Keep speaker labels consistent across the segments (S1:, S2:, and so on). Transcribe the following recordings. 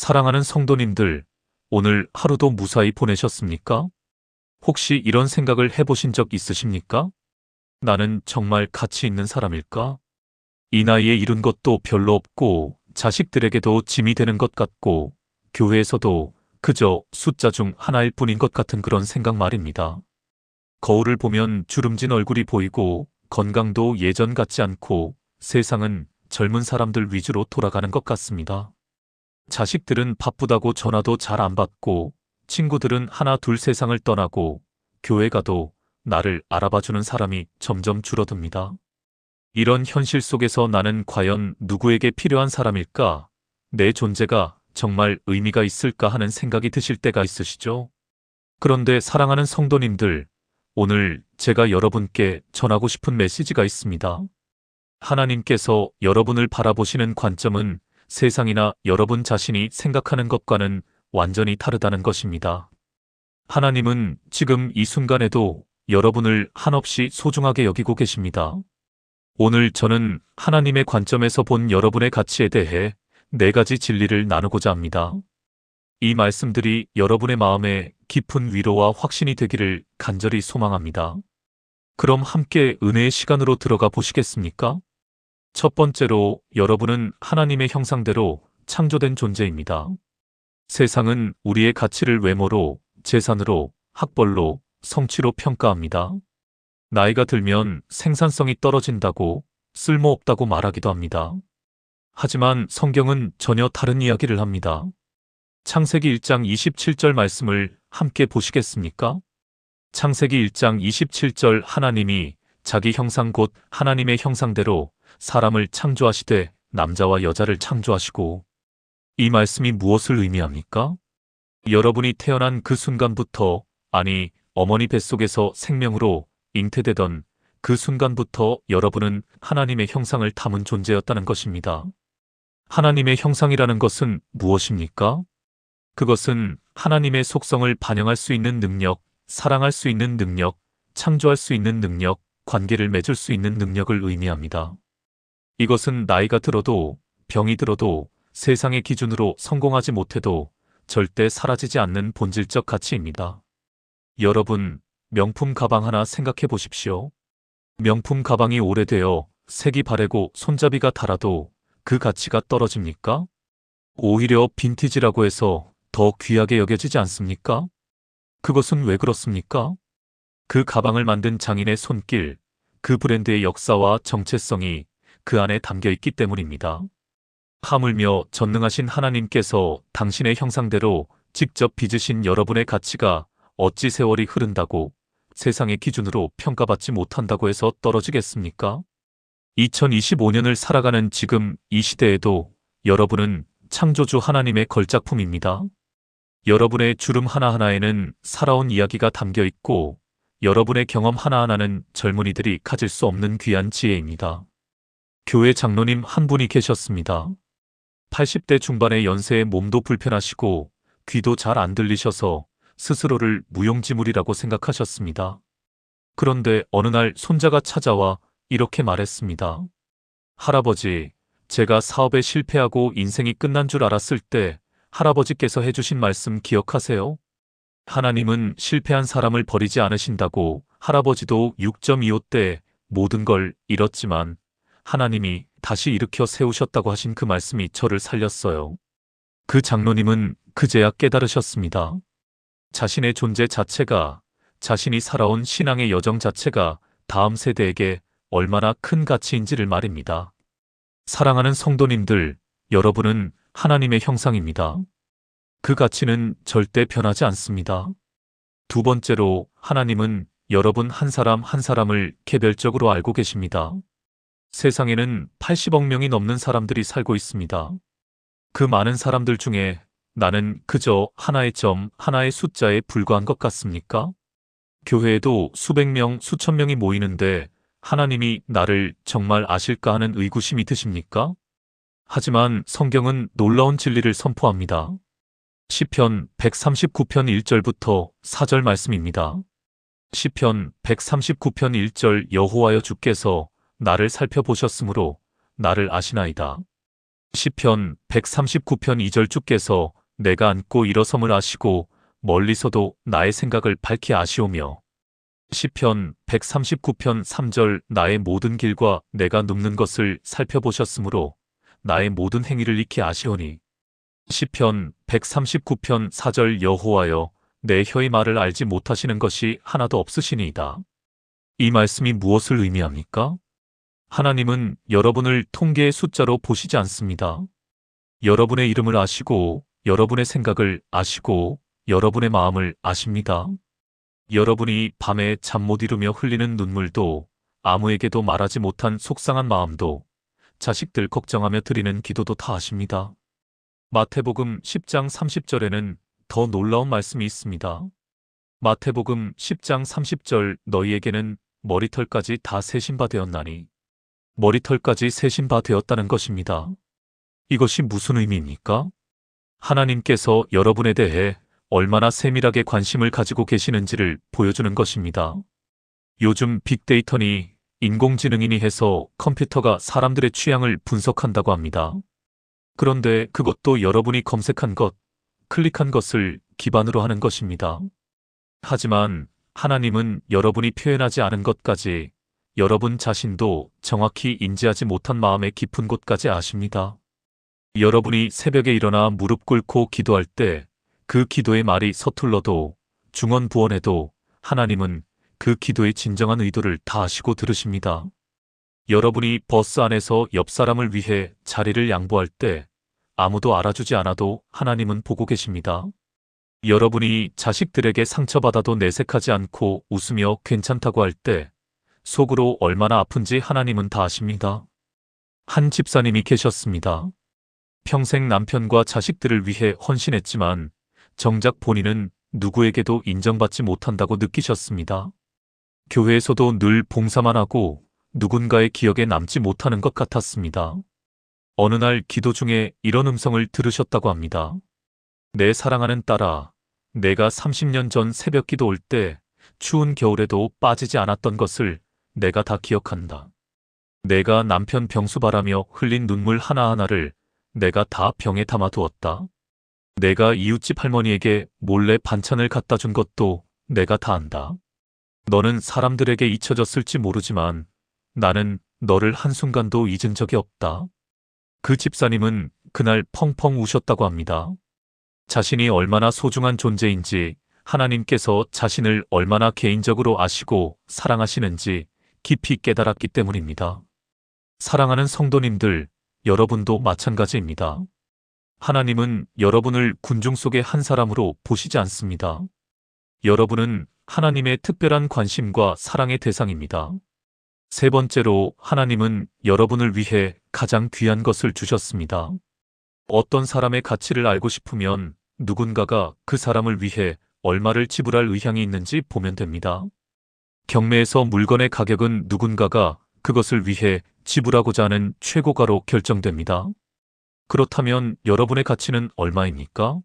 S1: 사랑하는 성도님들, 오늘 하루도 무사히 보내셨습니까? 혹시 이런 생각을 해보신 적 있으십니까? 나는 정말 가치 있는 사람일까? 이 나이에 이룬 것도 별로 없고, 자식들에게도 짐이 되는 것 같고, 교회에서도 그저 숫자 중 하나일 뿐인 것 같은 그런 생각 말입니다. 거울을 보면 주름진 얼굴이 보이고, 건강도 예전 같지 않고, 세상은 젊은 사람들 위주로 돌아가는 것 같습니다. 자식들은 바쁘다고 전화도 잘 안 받고, 친구들은 하나 둘 세상을 떠나고, 교회 가도 나를 알아봐주는 사람이 점점 줄어듭니다. 이런 현실 속에서 나는 과연 누구에게 필요한 사람일까? 내 존재가 정말 의미가 있을까 하는 생각이 드실 때가 있으시죠? 그런데 사랑하는 성도님들, 오늘 제가 여러분께 전하고 싶은 메시지가 있습니다. 하나님께서 여러분을 바라보시는 관점은 세상이나 여러분 자신이 생각하는 것과는 완전히 다르다는 것입니다. 하나님은 지금 이 순간에도 여러분을 한없이 소중하게 여기고 계십니다. 오늘 저는 하나님의 관점에서 본 여러분의 가치에 대해 4가지 진리를 나누고자 합니다. 이 말씀들이 여러분의 마음에 깊은 위로와 확신이 되기를 간절히 소망합니다. 그럼 함께 은혜의 시간으로 들어가 보시겠습니까? 첫 번째로, 여러분은 하나님의 형상대로 창조된 존재입니다. 세상은 우리의 가치를 외모로, 재산으로, 학벌로, 성취로 평가합니다. 나이가 들면 생산성이 떨어진다고, 쓸모없다고 말하기도 합니다. 하지만 성경은 전혀 다른 이야기를 합니다. 창세기 1장 27절 말씀을 함께 보시겠습니까? 창세기 1장 27절, 하나님이 자기 형상 곧 하나님의 형상대로 사람을 창조하시되 남자와 여자를 창조하시고. 이 말씀이 무엇을 의미합니까? 여러분이 태어난 그 순간부터, 아니 어머니 뱃속에서 생명으로 잉태되던 그 순간부터 여러분은 하나님의 형상을 담은 존재였다는 것입니다. 하나님의 형상이라는 것은 무엇입니까? 그것은 하나님의 속성을 반영할 수 있는 능력, 사랑할 수 있는 능력, 창조할 수 있는 능력, 관계를 맺을 수 있는 능력을 의미합니다. 이것은 나이가 들어도, 병이 들어도, 세상의 기준으로 성공하지 못해도 절대 사라지지 않는 본질적 가치입니다. 여러분, 명품 가방 하나 생각해 보십시오. 명품 가방이 오래되어 색이 바래고 손잡이가 닳아도 그 가치가 떨어집니까? 오히려 빈티지라고 해서 더 귀하게 여겨지지 않습니까? 그것은 왜 그렇습니까? 그 가방을 만든 장인의 손길, 그 브랜드의 역사와 정체성이 그 안에 담겨 있기 때문입니다. 하물며 전능하신 하나님께서 당신의 형상대로 직접 빚으신 여러분의 가치가 어찌 세월이 흐른다고 세상의 기준으로 평가받지 못한다고 해서 떨어지겠습니까? 2025년을 살아가는 지금 이 시대에도 여러분은 창조주 하나님의 걸작품입니다. 여러분의 주름 하나하나에는 살아온 이야기가 담겨 있고, 여러분의 경험 하나하나는 젊은이들이 가질 수 없는 귀한 지혜입니다. 교회 장로님 한 분이 계셨습니다. 80대 중반의 연세에 몸도 불편하시고 귀도 잘 안 들리셔서 스스로를 무용지물이라고 생각하셨습니다. 그런데 어느 날 손자가 찾아와 이렇게 말했습니다. 할아버지, 제가 사업에 실패하고 인생이 끝난 줄 알았을 때 할아버지께서 해주신 말씀 기억하세요? 하나님은 실패한 사람을 버리지 않으신다고. 할아버지도 6.25 때 모든 걸 잃었지만 하나님이 다시 일으켜 세우셨다고 하신 그 말씀이 저를 살렸어요. 그 장로님은 그제야 깨달으셨습니다. 자신의 존재 자체가, 자신이 살아온 신앙의 여정 자체가 다음 세대에게 얼마나 큰 가치인지를 말입니다. 사랑하는 성도님들, 여러분은 하나님의 형상입니다. 그 가치는 절대 변하지 않습니다. 두 번째로, 하나님은 여러분 한 사람 한 사람을 개별적으로 알고 계십니다. 세상에는 80억 명이 넘는 사람들이 살고 있습니다. 그 많은 사람들 중에 나는 그저 하나의 점, 하나의 숫자에 불과한 것 같습니까? 교회에도 수백 명, 수천 명이 모이는데 하나님이 나를 정말 아실까 하는 의구심이 드십니까? 하지만 성경은 놀라운 진리를 선포합니다. 시편 139편 1절부터 4절 말씀입니다. 시편 139편 1절, 여호와여 주께서 나를 살펴보셨으므로 나를 아시나이다. 시편 139편 2절 주께서 내가 앉고 일어섬을 아시고 멀리서도 나의 생각을 밝히 아시오며 시편 139편 3절 나의 모든 길과 내가 눕는 것을 살펴보셨으므로 나의 모든 행위를 익히 아시오니 시편 139편 4절 여호와여 내 혀의 말을 알지 못하시는 것이 하나도 없으시니이다. 이 말씀이 무엇을 의미합니까? 하나님은 여러분을 통계의 숫자로 보시지 않습니다. 여러분의 이름을 아시고 여러분의 생각을 아시고 여러분의 마음을 아십니다. 여러분이 밤에 잠 못 이루며 흘리는 눈물도 아무에게도 말하지 못한 속상한 마음도 자식들 걱정하며 드리는 기도도 다 아십니다. 마태복음 10장 30절에는 더 놀라운 말씀이 있습니다. 마태복음 10장 30절 너희에게는 머리털까지 다 세신 바 되었나니 머리털까지 세신 바 되었다는 것입니다. 이것이 무슨 의미입니까? 하나님께서 여러분에 대해 얼마나 세밀하게 관심을 가지고 계시는지를 보여주는 것입니다. 요즘 빅데이터니 인공지능이니 해서 컴퓨터가 사람들의 취향을 분석한다고 합니다. 그런데 그것도 여러분이 검색한 것, 클릭한 것을 기반으로 하는 것입니다. 하지만 하나님은 여러분이 표현하지 않은 것까지 여러분 자신도 정확히 인지하지 못한 마음의 깊은 곳까지 아십니다. 여러분이 새벽에 일어나 무릎 꿇고 기도할 때 그 기도의 말이 서툴러도 중언부언해도 하나님은 그 기도의 진정한 의도를 다 아시고 들으십니다. 여러분이 버스 안에서 옆 사람을 위해 자리를 양보할 때 아무도 알아주지 않아도 하나님은 보고 계십니다. 여러분이 자식들에게 상처받아도 내색하지 않고 웃으며 괜찮다고 할 때 속으로 얼마나 아픈지 하나님은 다 아십니다. 한 집사님이 계셨습니다. 평생 남편과 자식들을 위해 헌신했지만 정작 본인은 누구에게도 인정받지 못한다고 느끼셨습니다. 교회에서도 늘 봉사만 하고 누군가의 기억에 남지 못하는 것 같았습니다. 어느 날 기도 중에 이런 음성을 들으셨다고 합니다. 내 사랑하는 딸아, 내가 30년 전 새벽 기도 올 때 추운 겨울에도 빠지지 않았던 것을 내가 다 기억한다. 내가 남편 병수 바라며 흘린 눈물 하나하나를 내가 다 병에 담아두었다. 내가 이웃집 할머니에게 몰래 반찬을 갖다 준 것도 내가 다 안다. 너는 사람들에게 잊혀졌을지 모르지만 나는 너를 한순간도 잊은 적이 없다. 그 집사님은 그날 펑펑 우셨다고 합니다. 자신이 얼마나 소중한 존재인지 하나님께서 자신을 얼마나 개인적으로 아시고 사랑하시는지 깊이 깨달았기 때문입니다. 사랑하는 성도님들, 여러분도 마찬가지입니다. 하나님은 여러분을 군중 속의 한 사람으로 보시지 않습니다. 여러분은 하나님의 특별한 관심과 사랑의 대상입니다. 세 번째로 하나님은 여러분을 위해 가장 귀한 것을 주셨습니다. 어떤 사람의 가치를 알고 싶으면 누군가가 그 사람을 위해 얼마를 지불할 의향이 있는지 보면 됩니다. 경매에서 물건의 가격은 누군가가 그것을 위해 지불하고자 하는 최고가로 결정됩니다. 그렇다면 여러분의 가치는 얼마입니까?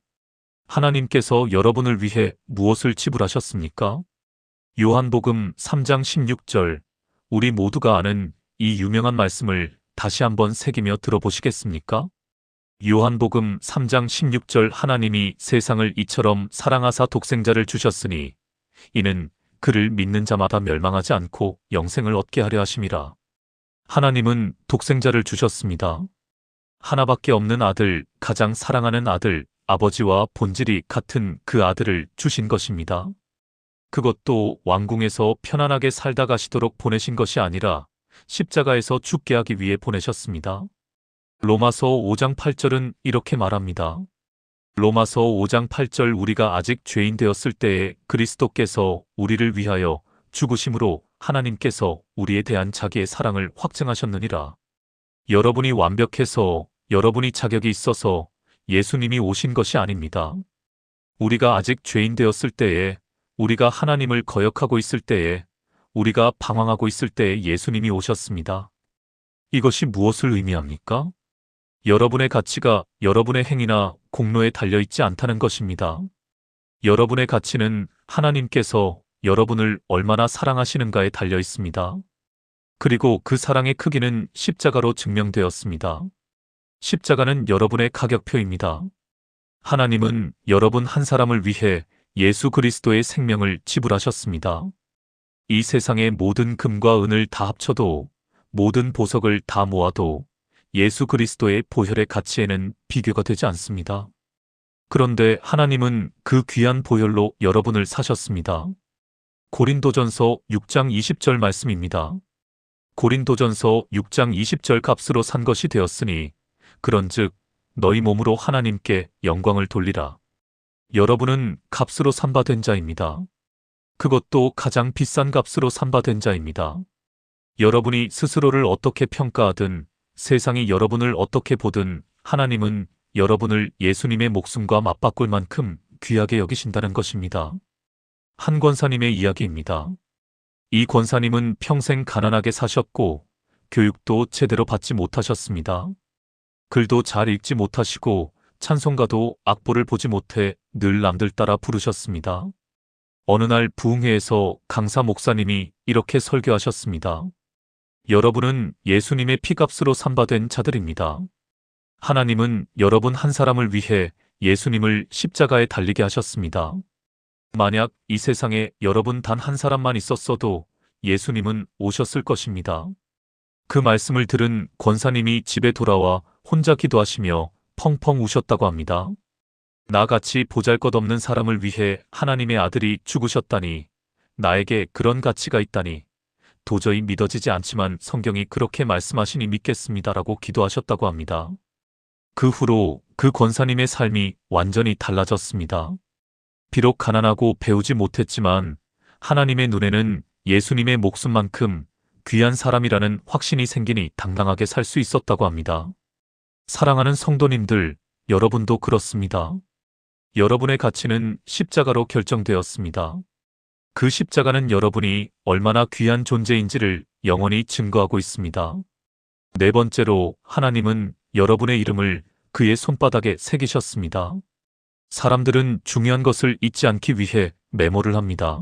S1: 하나님께서 여러분을 위해 무엇을 지불하셨습니까? 요한복음 3장 16절, 우리 모두가 아는 이 유명한 말씀을 다시 한번 새기며 들어보시겠습니까? 요한복음 3장 16절 하나님이 세상을 이처럼 사랑하사 독생자를 주셨으니 이는 그를 믿는 자마다 멸망하지 않고 영생을 얻게 하려 하심이라. 하나님은 독생자를 주셨습니다. 하나밖에 없는 아들, 가장 사랑하는 아들, 아버지와 본질이 같은 그 아들을 주신 것입니다. 그것도 왕궁에서 편안하게 살다 가시도록 보내신 것이 아니라 십자가에서 죽게 하기 위해 보내셨습니다. 로마서 5장 8절은 이렇게 말합니다. 로마서 5장 8절 우리가 아직 죄인 되었을 때에 그리스도께서 우리를 위하여 죽으심으로 하나님께서 우리에 대한 자기의 사랑을 확증하셨느니라. 여러분이 완벽해서 여러분이 자격이 있어서 예수님이 오신 것이 아닙니다. 우리가 아직 죄인 되었을 때에 우리가 하나님을 거역하고 있을 때에 우리가 방황하고 있을 때에 예수님이 오셨습니다. 이것이 무엇을 의미합니까? 여러분의 가치가 여러분의 행위나 공로에 달려있지 않다는 것입니다. 여러분의 가치는 하나님께서 여러분을 얼마나 사랑하시는가에 달려 있습니다. 그리고 그 사랑의 크기는 십자가로 증명되었습니다. 십자가는 여러분의 가격표입니다. 하나님은 여러분 한 사람을 위해 예수 그리스도의 생명을 지불하셨습니다. 이 세상의 모든 금과 은을 다 합쳐도, 모든 보석을 다 모아도 예수 그리스도의 보혈의 가치에는 비교가 되지 않습니다. 그런데 하나님은 그 귀한 보혈로 여러분을 사셨습니다. 고린도전서 6장 20절 말씀입니다. 고린도전서 6장 20절 값으로 산 것이 되었으니 그런즉 너희 몸으로 하나님께 영광을 돌리라. 여러분은 값으로 산바된 자입니다. 그것도 가장 비싼 값으로 산바된 자입니다. 여러분이 스스로를 어떻게 평가하든, 세상이 여러분을 어떻게 보든 하나님은 여러분을 예수님의 목숨과 맞바꿀 만큼 귀하게 여기신다는 것입니다. 한 권사님의 이야기입니다. 이 권사님은 평생 가난하게 사셨고 교육도 제대로 받지 못하셨습니다. 글도 잘 읽지 못하시고 찬송가도 악보를 보지 못해 늘 남들 따라 부르셨습니다. 어느 날 부흥회에서 강사 목사님이 이렇게 설교하셨습니다. 여러분은 예수님의 피값으로 산바된 자들입니다. 하나님은 여러분 한 사람을 위해 예수님을 십자가에 달리게 하셨습니다. 만약 이 세상에 여러분 단 한 사람만 있었어도 예수님은 오셨을 것입니다. 그 말씀을 들은 권사님이 집에 돌아와 혼자 기도하시며 펑펑 우셨다고 합니다. 나같이 보잘것없는 사람을 위해 하나님의 아들이 죽으셨다니, 나에게 그런 가치가 있다니, 도저히 믿어지지 않지만 성경이 그렇게 말씀하시니 믿겠습니다라고 기도하셨다고 합니다. 그 후로 그 권사님의 삶이 완전히 달라졌습니다. 비록 가난하고 배우지 못했지만 하나님의 눈에는 예수님의 목숨만큼 귀한 사람이라는 확신이 생기니 당당하게 살 수 있었다고 합니다. 사랑하는 성도님들, 여러분도 그렇습니다. 여러분의 가치는 십자가로 결정되었습니다. 그 십자가는 여러분이 얼마나 귀한 존재인지를 영원히 증거하고 있습니다. 네 번째로, 하나님은 여러분의 이름을 그의 손바닥에 새기셨습니다. 사람들은 중요한 것을 잊지 않기 위해 메모를 합니다.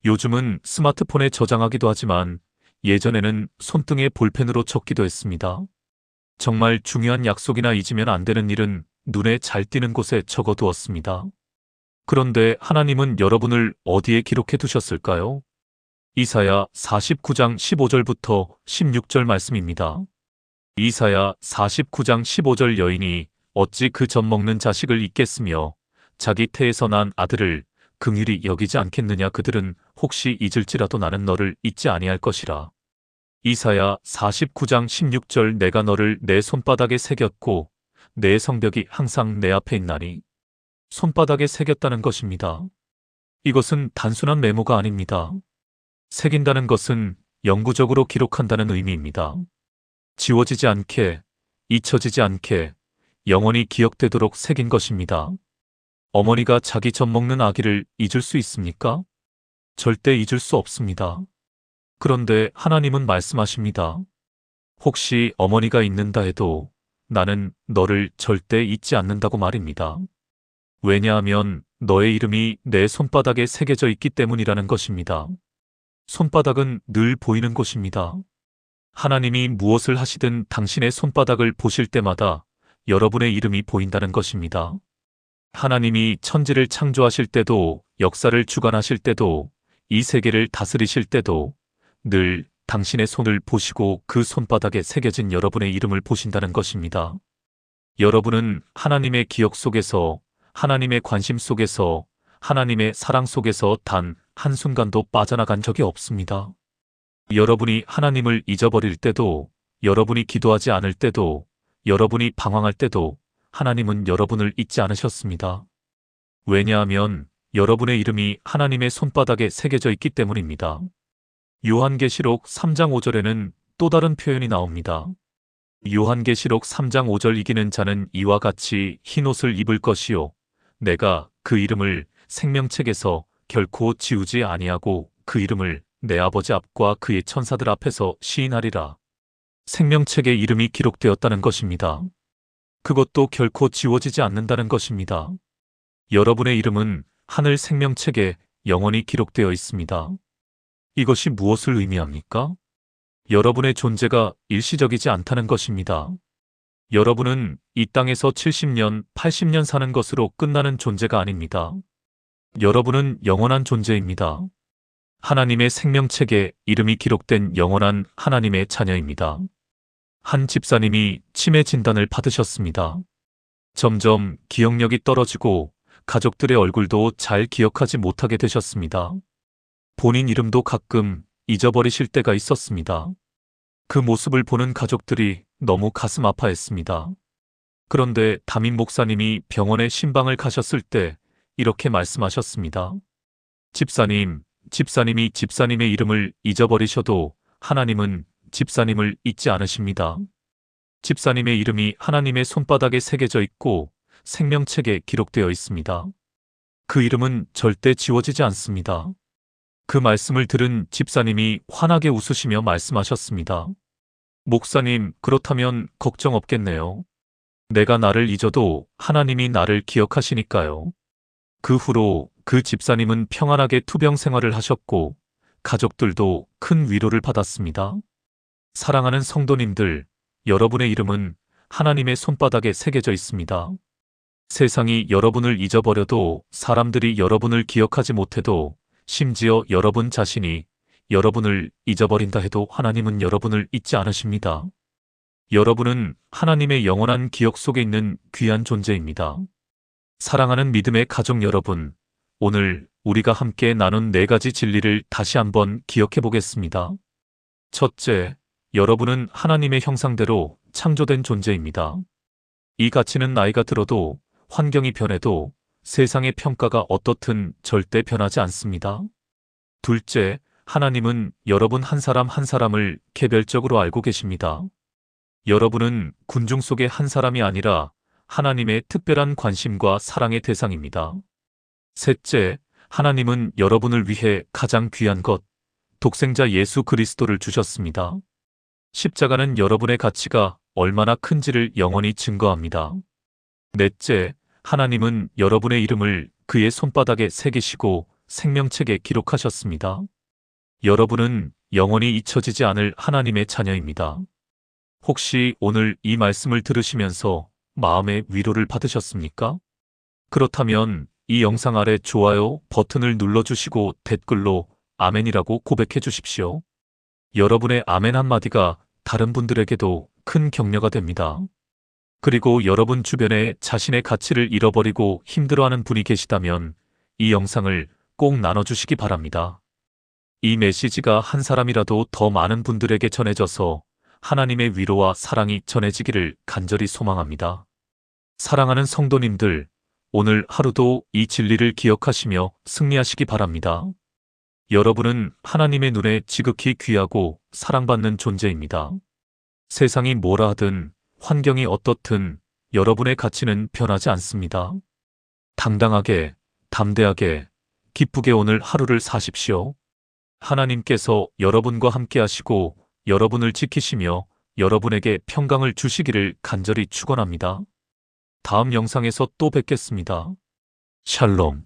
S1: 요즘은 스마트폰에 저장하기도 하지만 예전에는 손등에 볼펜으로 적기도 했습니다. 정말 중요한 약속이나 잊으면 안 되는 일은 눈에 잘 띄는 곳에 적어두었습니다. 그런데 하나님은 여러분을 어디에 기록해 두셨을까요? 이사야 49장 15절부터 16절 말씀입니다. 이사야 49장 15절 여인이 어찌 그 젖 먹는 자식을 잊겠으며 자기 태에서 난 아들을 긍휼히 여기지 않겠느냐. 그들은 혹시 잊을지라도 나는 너를 잊지 아니할 것이라. 이사야 49장 16절 내가 너를 내 손바닥에 새겼고 내 성벽이 항상 내 앞에 있나니. 손바닥에 새겼다는 것입니다. 이것은 단순한 메모가 아닙니다. 새긴다는 것은 영구적으로 기록한다는 의미입니다. 지워지지 않게, 잊혀지지 않게 영원히 기억되도록 새긴 것입니다. 어머니가 자기 젖 먹는 아기를 잊을 수 있습니까? 절대 잊을 수 없습니다. 그런데 하나님은 말씀하십니다. 혹시 어머니가 잊는다 해도 나는 너를 절대 잊지 않는다고 말입니다. 왜냐하면 너의 이름이 내 손바닥에 새겨져 있기 때문이라는 것입니다. 손바닥은 늘 보이는 곳입니다. 하나님이 무엇을 하시든 당신의 손바닥을 보실 때마다 여러분의 이름이 보인다는 것입니다. 하나님이 천지를 창조하실 때도, 역사를 주관하실 때도, 이 세계를 다스리실 때도 늘 당신의 손을 보시고 그 손바닥에 새겨진 여러분의 이름을 보신다는 것입니다. 여러분은 하나님의 기억 속에서, 하나님의 관심 속에서, 하나님의 사랑 속에서 단 한순간도 빠져나간 적이 없습니다. 여러분이 하나님을 잊어버릴 때도, 여러분이 기도하지 않을 때도, 여러분이 방황할 때도 하나님은 여러분을 잊지 않으셨습니다. 왜냐하면 여러분의 이름이 하나님의 손바닥에 새겨져 있기 때문입니다. 요한계시록 3장 5절에는 또 다른 표현이 나옵니다. 요한계시록 3장 5절 이기는 자는 이와 같이 흰옷을 입을 것이요 내가 그 이름을 생명책에서 결코 지우지 아니하고 그 이름을 내 아버지 앞과 그의 천사들 앞에서 시인하리라. 생명책에 이름이 기록되었다는 것입니다. 그것도 결코 지워지지 않는다는 것입니다. 여러분의 이름은 하늘 생명책에 영원히 기록되어 있습니다. 이것이 무엇을 의미합니까? 여러분의 존재가 일시적이지 않다는 것입니다. 여러분은 이 땅에서 70년, 80년 사는 것으로 끝나는 존재가 아닙니다. 여러분은 영원한 존재입니다. 하나님의 생명책에 이름이 기록된 영원한 하나님의 자녀입니다. 한 집사님이 치매 진단을 받으셨습니다. 점점 기억력이 떨어지고 가족들의 얼굴도 잘 기억하지 못하게 되셨습니다. 본인 이름도 가끔 잊어버리실 때가 있었습니다. 그 모습을 보는 가족들이 너무 가슴 아파했습니다. 그런데 담임 목사님이 병원에 신방을 가셨을 때 이렇게 말씀하셨습니다. 집사님이 집사님의 이름을 잊어버리셔도 하나님은 집사님을 잊지 않으십니다. 집사님의 이름이 하나님의 손바닥에 새겨져 있고 생명책에 기록되어 있습니다. 그 이름은 절대 지워지지 않습니다. 그 말씀을 들은 집사님이 환하게 웃으시며 말씀하셨습니다. 목사님, 그렇다면 걱정 없겠네요. 내가 나를 잊어도 하나님이 나를 기억하시니까요. 그 후로 그 집사님은 평안하게 투병 생활을 하셨고 가족들도 큰 위로를 받았습니다. 사랑하는 성도님들, 여러분의 이름은 하나님의 손바닥에 새겨져 있습니다. 세상이 여러분을 잊어버려도, 사람들이 여러분을 기억하지 못해도, 심지어 여러분 자신이 여러분을 잊어버린다 해도 하나님은 여러분을 잊지 않으십니다. 여러분은 하나님의 영원한 기억 속에 있는 귀한 존재입니다. 사랑하는 믿음의 가족 여러분, 오늘 우리가 함께 나눈 4가지 진리를 다시 한번 기억해 보겠습니다. 첫째, 여러분은 하나님의 형상대로 창조된 존재입니다. 이 가치는 나이가 들어도, 환경이 변해도, 세상의 평가가 어떻든 절대 변하지 않습니다. 둘째, 하나님은 여러분 한 사람 한 사람을 개별적으로 알고 계십니다. 여러분은 군중 속의 한 사람이 아니라 하나님의 특별한 관심과 사랑의 대상입니다. 셋째, 하나님은 여러분을 위해 가장 귀한 것, 독생자 예수 그리스도를 주셨습니다. 십자가는 여러분의 가치가 얼마나 큰지를 영원히 증거합니다. 넷째, 하나님은 여러분의 이름을 그의 손바닥에 새기시고 생명책에 기록하셨습니다. 여러분은 영원히 잊혀지지 않을 하나님의 자녀입니다. 혹시 오늘 이 말씀을 들으시면서 마음의 위로를 받으셨습니까? 그렇다면 이 영상 아래 좋아요 버튼을 눌러주시고 댓글로 아멘이라고 고백해 주십시오. 여러분의 아멘 한마디가 다른 분들에게도 큰 격려가 됩니다. 그리고 여러분 주변에 자신의 가치를 잃어버리고 힘들어하는 분이 계시다면 이 영상을 꼭 나눠주시기 바랍니다. 이 메시지가 한 사람이라도 더 많은 분들에게 전해져서 하나님의 위로와 사랑이 전해지기를 간절히 소망합니다. 사랑하는 성도님들, 오늘 하루도 이 진리를 기억하시며 승리하시기 바랍니다. 여러분은 하나님의 눈에 지극히 귀하고 사랑받는 존재입니다. 세상이 뭐라 하든, 환경이 어떻든 여러분의 가치는 변하지 않습니다. 당당하게, 담대하게, 기쁘게 오늘 하루를 사십시오. 하나님께서 여러분과 함께 하시고 여러분을 지키시며 여러분에게 평강을 주시기를 간절히 축원합니다. 다음 영상에서 또 뵙겠습니다. 샬롬.